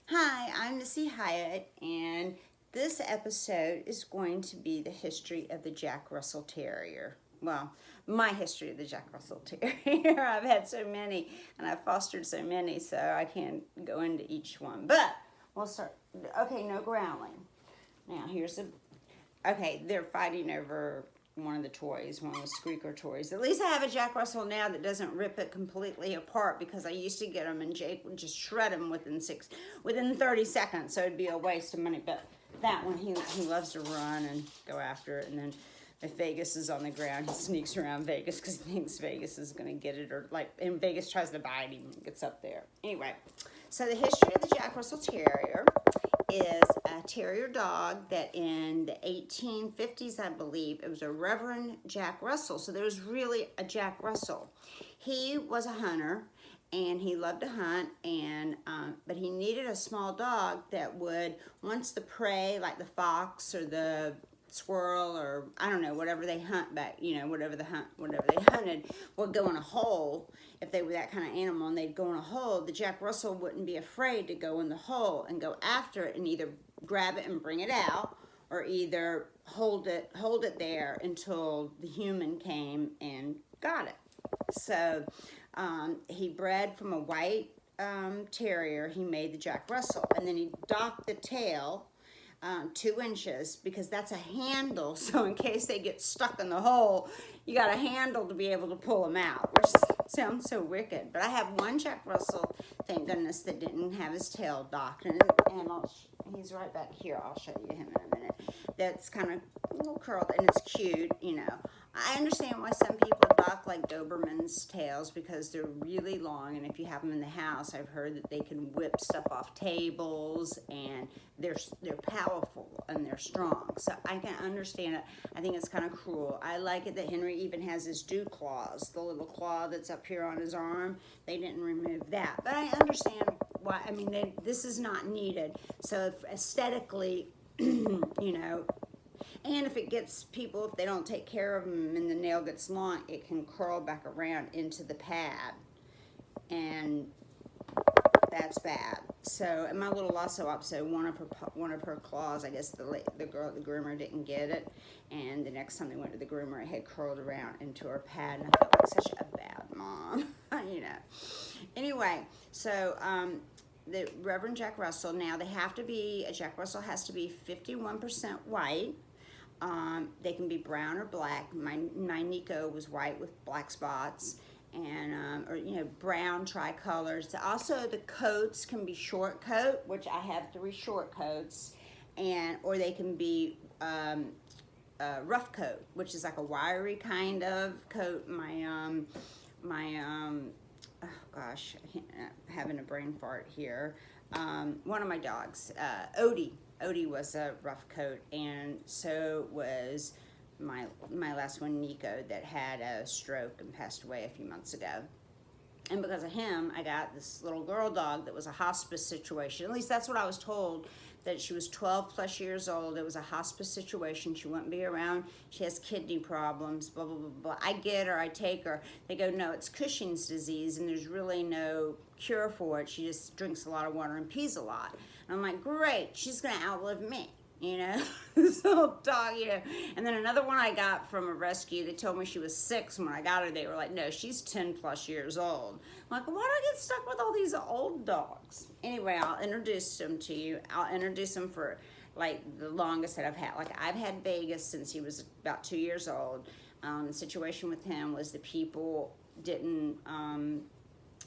Hi, I'm Missy Hyatt, and this episode is going to be the history of the Jack Russell Terrier. Well, my history of the Jack Russell Terrier. I've had so many, and I've fostered so many, so I can't go into each one. But we'll start. Okay, no growling. Now, okay, they're fighting over one of the toys, one of the squeaker toys. At least I have a Jack Russell now that doesn't rip it completely apart, because I used to get them and Jake would just shred them within 30 seconds, so it'd be a waste of money. But that one, he loves to run and go after it. And then if Vegas is on the ground, he sneaks around Vegas because he thinks Vegas is going to get it, and Vegas tries to bite him and gets up there. Anyway, so the history of the Jack Russell Terrier is a terrier dog that in the 1850s, I believe, it was a Reverend Jack Russell. So there was really a Jack Russell. He was a hunter and he loved to hunt, and but he needed a small dog that would, once the prey, like the fox or the squirrel or I don't know, whatever they hunt back, whatever they hunted, would go in a hole. If they were that kind of animal and they'd go in a hole, the Jack Russell wouldn't be afraid to go in the hole and go after it and either grab it and bring it out, or either hold it there until the human came and got it. So he bred from a white terrier. He made the Jack Russell, and then he docked the tail 2 inches, because that's a handle, so in case they get stuck in the hole, you got a handle to be able to pull them out, which sounds so wicked. But I have one Jack Russell, thank goodness, that didn't have his tail docked, and he's right back here. I'll show you him in a minute. That's kind of a little curled, and it's cute. I understand why some people dock like Doberman's tails, because they're really long, and if you have them in the house, I've heard that they can whip stuff off tables, and they're powerful and they're strong. So I can understand it. I think it's kind of cruel. I like it that Henry even has his dew claws, the little claw that's up here on his arm. They didn't remove that, but I understand why. I mean, this is not needed. So if aesthetically, and if it gets people, if they don't take care of them and the nail gets long, it can curl back around into the pad, and that's bad. So, and my little lasso up, so one of her claws, I guess the groomer didn't get it, and the next time they went to the groomer, it had curled around into her pad, and I felt like such a bad mom, Anyway, so the Reverend Jack Russell, now a Jack Russell has to be 51% white. They can be brown or black. My Nico was white with black spots, and or brown tricolors. Also, the coats can be short coat, which I have 3 short coats, or they can be rough coat, which is like a wiry kind of coat. Oh gosh, I'm having a brain fart here. One of my dogs, Odie was a rough coat, and so was my last one, Nico, that had a stroke and passed away a few months ago. And because of him, I got this little girl dog that was a hospice situation. At least that's what I was told, that she was 12 plus years old. It was a hospice situation. She wouldn't be around. She has kidney problems, blah, blah, blah, blah. I get her, I take her. They go, no, it's Cushing's disease, and there's really no cure for it. She just drinks a lot of water and pees a lot. And I'm like, great, she's going to outlive me. This little dog, And then another one I got from a rescue, they told me she was 6. When I got her, they were like, no, she's 10 plus years old. I'm like, why do I get stuck with all these old dogs? Anyway, I'll introduce them to you. I'll introduce them for like the longest that I've had. Like, I've had Vegas since he was about 2 years old. The situation with him was the people didn't,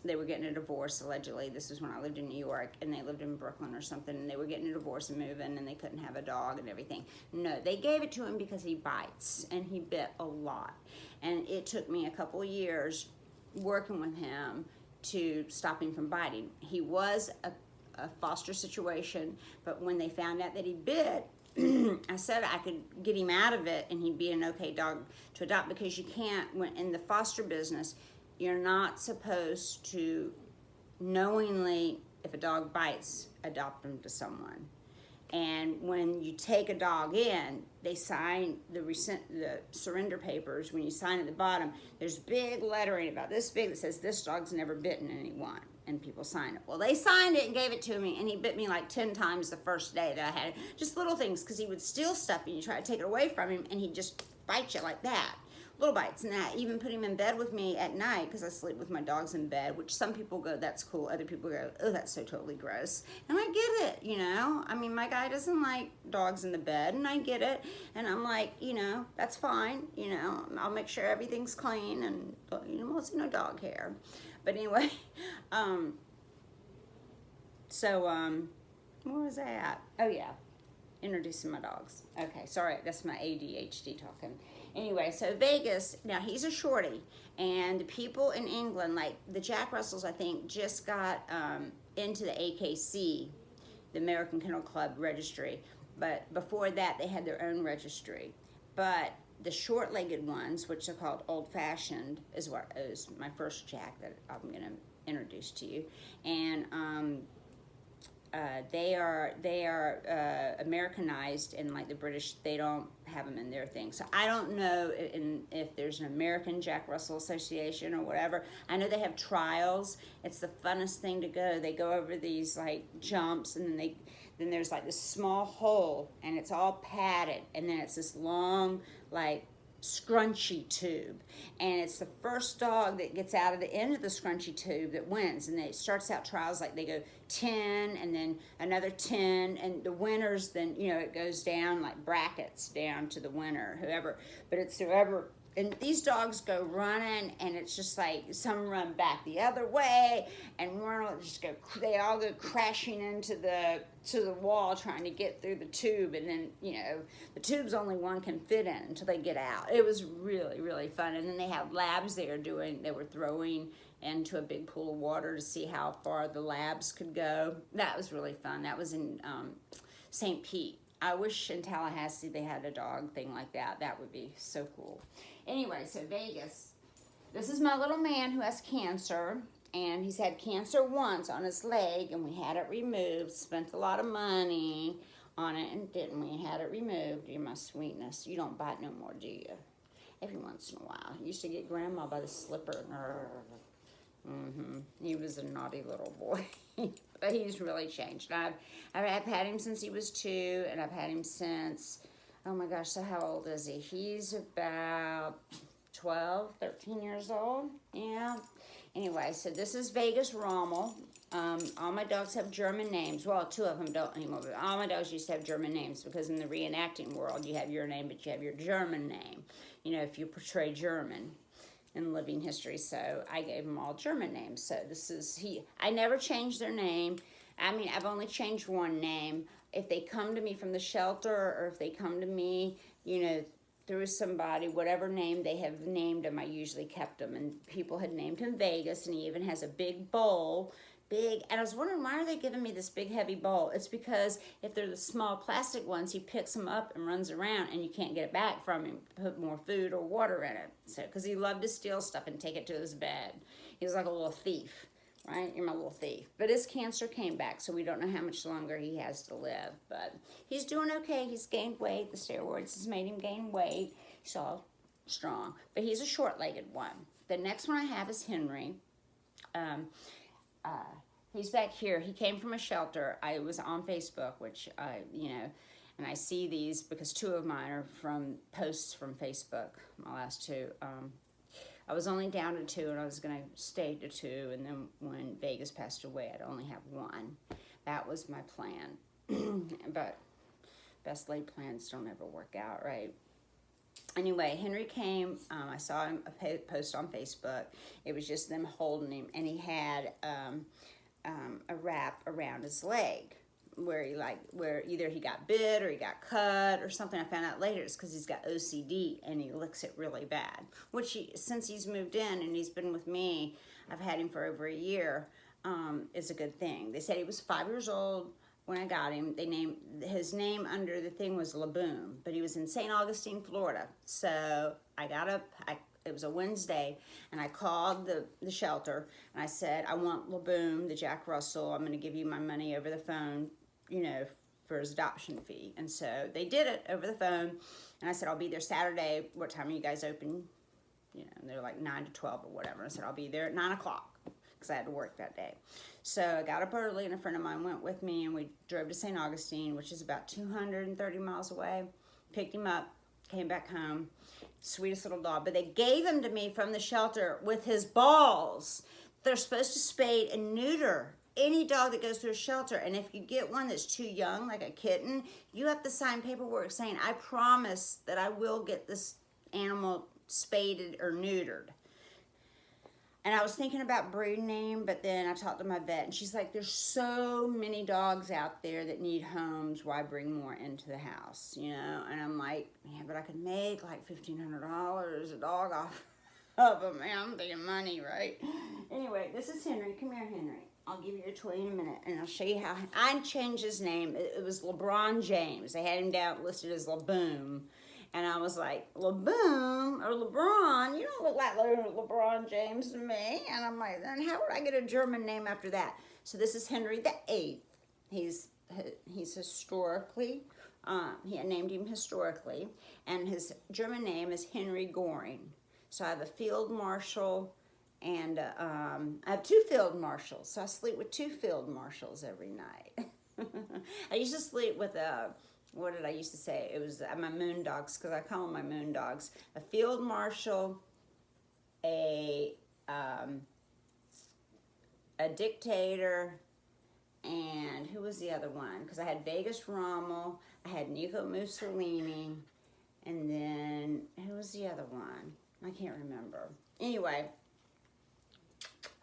they were getting a divorce, allegedly. This was when I lived in New York, and they lived in Brooklyn or something, and they were getting a divorce and moving, and they couldn't have a dog and everything. No, they gave it to him because he bites, and he bit a lot. And it took me a couple of years working with him to stop him from biting. He was a foster situation, but when they found out that he bit, I said I could get him out of it, and he'd be an okay dog to adopt, because you can't, when in the foster business, you're not supposed to knowingly, if a dog bites, adopt them to someone. And when you take a dog in, they sign the surrender papers. When you sign at the bottom, there's big lettering about this big that says this dog's never bitten anyone. and people sign it. Well, they signed it and gave it to me, and he bit me like 10 times the first day that I had it. Just little things, because he would steal stuff and you try to take it away from him, and he'd just bite you like that. Little bites. And I even put him in bed with me at night, because I sleep with my dogs in bed, which some people go, that's cool. Other people go, oh, that's so totally gross. And I get it, you know. I mean, my guy doesn't like dogs in the bed, and I get it. And I'm like, you know, that's fine. You know, I'll make sure everything's clean and, you know, mostly no dog hair. But anyway, where was I at? Oh, yeah. Introducing my dogs. Okay, sorry, that's my ADHD talking. Anyway, so Vegas, now he's a shorty, and the people in England, like the Jack Russells, I think, just got into the AKC, the American Kennel Club registry, but before that, they had their own registry. But the short-legged ones, which are called old-fashioned, is my first Jack that I'm going to introduce to you, and they are Americanized, and like the British, they don't have them in their thing. So I don't know if there's an American Jack Russell Association or whatever. I know they have trials. It's the funnest thing to go. They go over these like jumps, and then there's like this small hole, and it's all padded, and then it's this long like scrunchy tube, and it's the first dog that gets out of the end of the scrunchy tube that wins. And it starts out trials like they go 10 and then another 10, and the winners, then, you know, it goes down like brackets down to the winner, whoever. But it's whoever. And these dogs go running, and it's just like some run back the other way, and one will just go. They all go crashing into the wall trying to get through the tube, and then, you know, the tube's only one can fit in until they get out. It was really, really fun. And then they have labs they were throwing into a big pool of water to see how far the labs could go. That was really fun. That was in St. Pete. I wish in Tallahassee they had a dog thing like that. That would be so cool. Anyway, so Vegas. This is my little man who has cancer, and he's had cancer once on his leg, and we had it removed. Spent a lot of money on it, and didn't we? Had it removed. You're my sweetness. You don't bite no more, do you? Every once in a while. You used to get Grandma by the slipper. He was a naughty little boy. But he's really changed. I've had him since he was 2, and I've had him since, oh my gosh, so how old is he? He's about 12, 13 years old. Yeah. Anyway, so this is Vegas Rommel. All my dogs have German names. Well, 2 of them don't anymore, but all my dogs used to have German names, because in the reenacting world, you have your name, but you have your German name, you know, if you portray German in living history. So I gave them all German names. So this is I never changed their name. I mean, I've only changed one name. If they come to me from the shelter, or if they come to me, you know, through somebody, whatever name they have named him, I usually kept him. And people had named him Vegas, and he even has a big bowl. Big, and I was wondering, why are they giving me this big heavy bowl? It's because if they're the small plastic ones, he picks them up and runs around, and you can't get it back from him. Put more food or water in it. So, because he loved to steal stuff and take it to his bed. He was like a little thief, right? You're my little thief. But his cancer came back, so we don't know how much longer he has to live. But he's doing okay. He's gained weight. The steroids has made him gain weight. He's all strong. But he's a short-legged one. The next one I have is Henry. He's back here. He came from a shelter. I was on Facebook, which you know, and I see these because 2 of mine are from posts from Facebook, my last 2. I was only down to 2, and I was going to stay to 2, and then when Vegas passed away, I'd only have 1. That was my plan. But best laid plans don't ever work out, right? Anyway, Henry came. I saw him a post on Facebook. It was just them holding him, and he had a wrap around his leg where either he got bit or he got cut or something. I found out later it's because he's got OCD, and he licks it really bad. Which since he's moved in and he's been with me, I've had him for over a year. Is a good thing. They said he was 5 years old when I got him. They named his name under the thing was Laboon, but he was in St. Augustine, Florida. So I got up. It was a Wednesday, and I called the shelter, and I said, I want Laboon, the Jack Russell. I'm going to give you my money over the phone, you know, for his adoption fee. And so they did it over the phone, and I said, I'll be there Saturday. What time are you guys open? You know, and they're like 9 to 12 or whatever. I said, I'll be there at 9 o'clock. because I had to work that day. So I got up early, and a friend of mine went with me, and we drove to St. Augustine, which is about 230 miles away. Picked him up, came back home. Sweetest little dog. But they gave him to me from the shelter with his balls. They're supposed to spade and neuter any dog that goes through a shelter. And if you get one that's too young, like a kitten, you have to sign paperwork saying, I promise that I will get this animal spaded or neutered. And I was thinking about breed name, but then I talked to my vet, and she's like, there's so many dogs out there that need homes. Why bring more into the house, you know? And I'm like, yeah, but I could make like $1,500 a dog off of them. Man, I'm thinking money, right? Anyway, this is Henry. Come here, Henry. I'll give you a toy in a minute, and I'll show you how. I changed his name. It was LeBron James. They had him down listed as LeBoom. And I was like, LeBoom or LeBron, you don't look like LeBron James to me. And I'm like, then how would I get a German name after that? So this is Henry the VIII. He's historically, he named him historically. And his German name is Henry Goring. So I have a field marshal, and I have 2 field marshals. So I sleep with 2 field marshals every night. I used to sleep with what did I used to say? It was my moon dogs, because I call them my moon dogs. A field marshal, a dictator, and who was the other one? Because I had Vegas Rommel, I had Nico Mussolini, and then who was the other one? I can't remember. Anyway,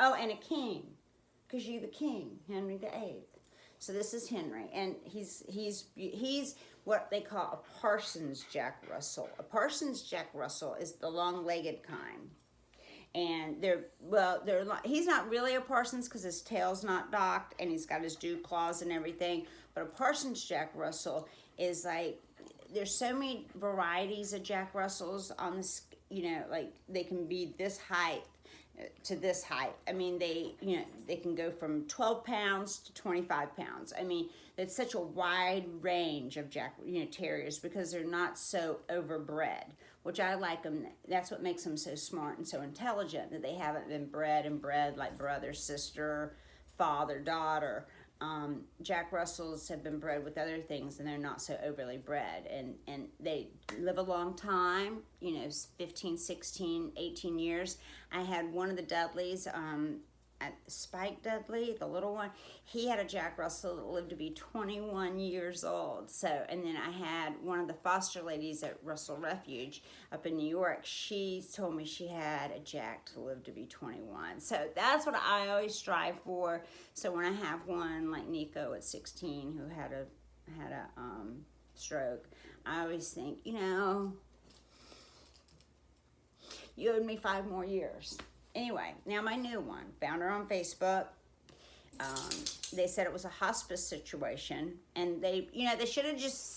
oh, and a king, because you're the king, Henry the VIII. So this is Henry, and he's what they call a Parsons Jack Russell. A Parsons Jack Russell is the long-legged kind, and he's not really a Parsons because his tail's not docked and he's got his dew claws and everything. But a Parsons Jack Russell is like, there's so many varieties of Jack Russells on this, you know, like they can be this height to this height. I mean, they can go from 12 pounds to 25 pounds. I mean, it's such a wide range of terriers because they're not so overbred, which I like them. That's what makes them so smart and so intelligent, that they haven't been bred like brother, sister, father, daughter. Jack Russells have been bred with other things, and they're not so overly bred, and they live a long time, 15, 16, 18 years. I had one of the Dudleys, Spike Dudley, the little one. He had a Jack Russell that lived to be 21 years old. So, and then I had one of the foster ladies at Russell Refuge up in New York. She told me she had a Jack to live to be 21. So that's what I always strive for. So when I have one like Nico at 16 who had a stroke, I always think, you owed me 5 more years. Anyway, now my new one, found her on Facebook. They said it was a hospice situation, and they should have just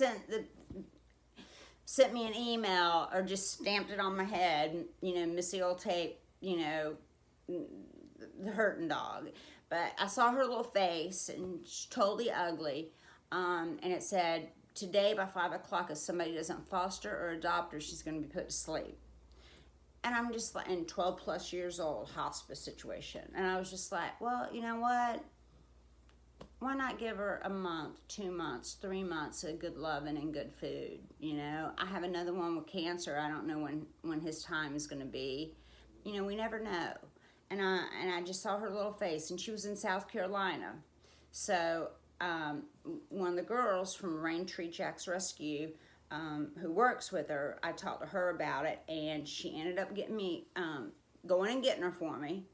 sent me an email or just stamped it on my head. Missy will take, the hurting dog. But I saw her little face, and she's totally ugly. And it said, today by 5 o'clock, if somebody doesn't foster or adopt her, she's going to be put to sleep. And I'm just like, in 12 plus years old, hospice situation. And I was just like, well, you know what? Why not give her a month, 2 months, 3 months of good loving and good food? I have another one with cancer. I don't know when his time is going to be. We never know. And I just saw her little face, and she was in South Carolina. So one of the girls from Raintree Jack's Rescue, who works with her, I talked to her about it, and she ended up getting me, going and getting her for me,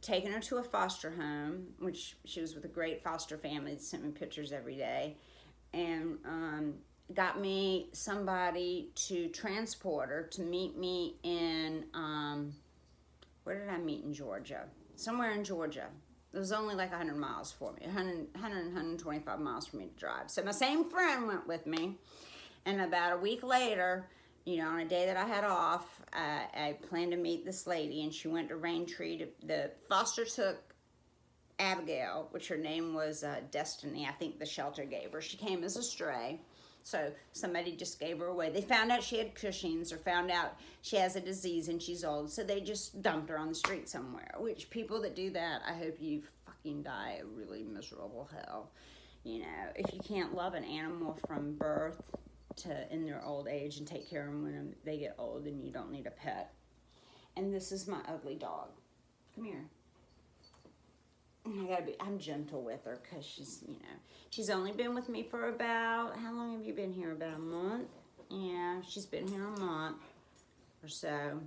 taking her to a foster home, which she was with a great foster family that sent me pictures every day, and got me somebody to transport her to meet me in, where did I meet in Georgia? Somewhere in Georgia. It was only like 100 miles for me, 125 miles for me to drive. So my same friend went with me, and about a week later, on a day that I had off, I planned to meet this lady, and she went to Raintree. The foster took Abigail, which her name was Destiny. I think the shelter gave her. She came as a stray. So somebody just gave her away. They found out she had Cushing's, or found out she has a disease and she's old, so they just dumped her on the street somewhere. Which, people that do that, I hope you fucking die a really miserable hell. You know, if you can't love an animal from birth to in their old age and take care of them when they get old, then you don't need a pet. And this is my ugly dog. Come here. I'm gentle with her because she's, you know, she's only been with me for about, how long have you been here? About a month? Yeah, she's been here a month or so.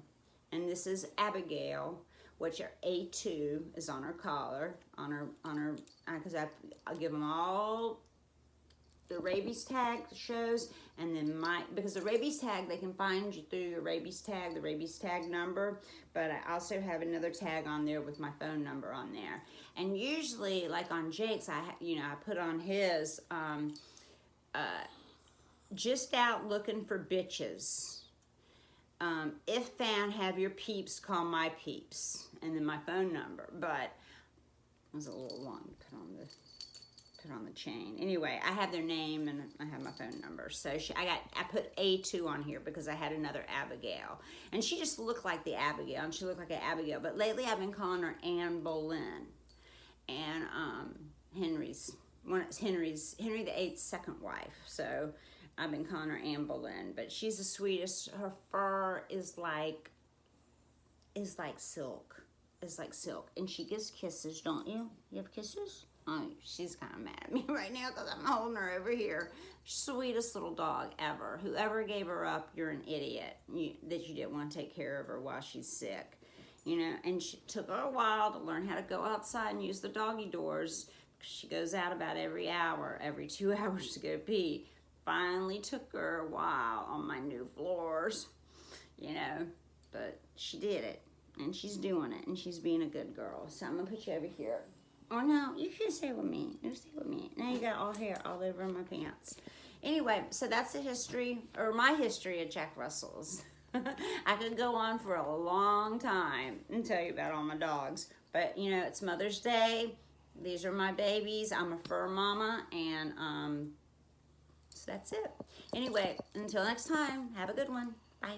And this is Abigail, which are A2 is on her collar, on her, because I'll give them all the rabies tag shows, and then because the rabies tag, they can find you through your rabies tag, the rabies tag number, but I also have another tag on there with my phone number on there. And usually, like on Jake's, I put on his, just out looking for bitches. If found, have your peeps call my peeps, and then my phone number. But it was a little long to put on the chain. Anyway, I have their name and I have my phone number. So I put A2 on here because I had another Abigail, and she just looked like the Abigail, and she looked like an Abigail. But lately, I've been calling her Anne Boleyn, and Henry the Eighth's second wife. So I've been calling her Anne Boleyn, but she's the sweetest. Her fur is like silk. It's like silk, and she gives kisses, don't you? You have kisses? Oh, she's kind of mad at me right now because I'm holding her over here. Sweetest little dog ever. Whoever gave her up, you're an idiot that you didn't want to take care of her while she's sick. You know, and she took her a while to learn how to go outside and use the doggy doors. She goes out about every hour, every 2 hours to go pee. Finally took her a while on my new floors, you know, but she did it, and she's doing it, and she's being a good girl. So I'm going to put you over here. Oh, no, you can stay with me. You stay with me. Now you got all hair all over my pants. Anyway, so that's the history, or my history of Jack Russells. I could go on for a long time and tell you about all my dogs. But, you know, it's Mother's Day. These are my babies. I'm a fur mama, and so that's it. Anyway, until next time, have a good one. Bye.